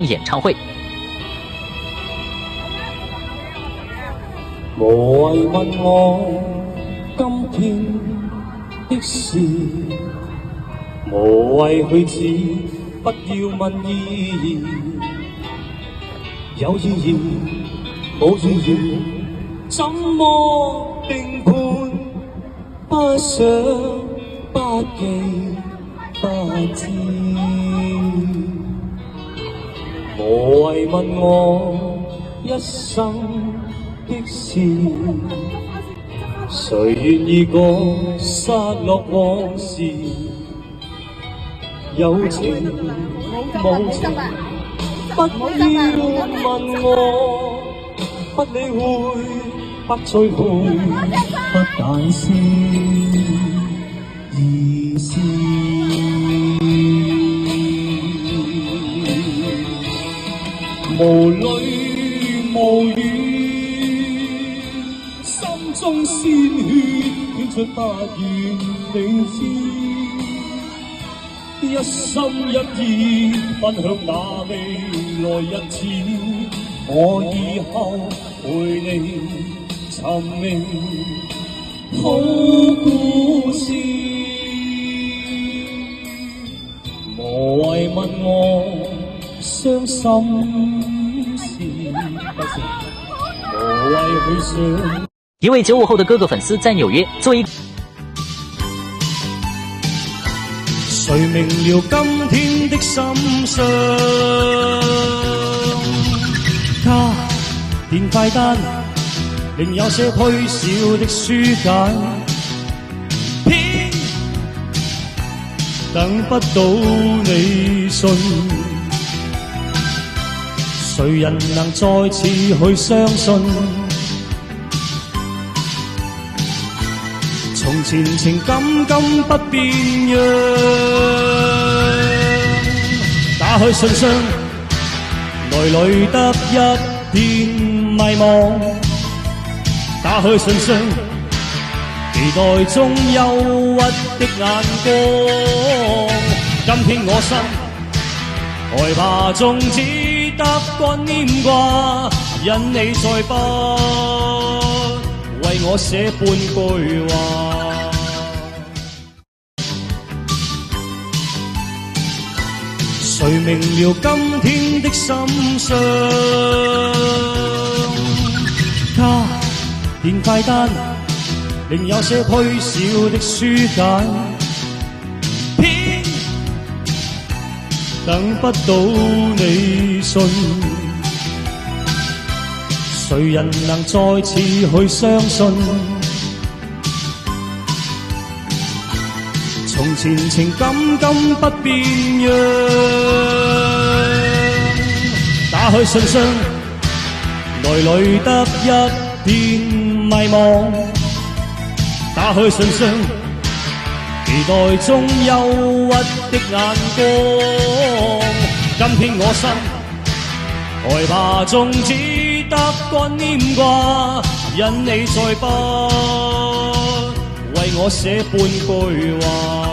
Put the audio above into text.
演唱会。無謂問我今天的事，無謂去指，不要問意義。有意義冇意義，怎麼定判？不想不記不知。無謂問我一生的事，誰願意講失落往事？有情無情，不要問我，不理會，不再會，不但是意思。無淚無語，心中鮮血捲出不願你知，一心一意分享那未來日子，我以後陪你尋覓好故事。無謂問我傷心事，無謂去想。一位95後的哥哥粉絲在紐約做一。誰明了今天的心傷？他電快單，另有些推銷的書簡，偏等不到你信。誰人能再次去相信？從前情感今不變樣，打開信箱，內裏得一片迷茫。打開信箱，期待中憂鬱的眼光。今天我心害怕中只得乾黏掛，因你再不為我寫半句話。誰明了今天的心傷？他電快單，另有些推銷的書簡，偏等不到你信。誰人能再次去相信？從前情感今不變樣。打開信箱，內裏得一片迷茫。打開信箱，期待中憂鬱的眼光。今天我心害怕中只得乾黏掛，因你再不為我寫半句話。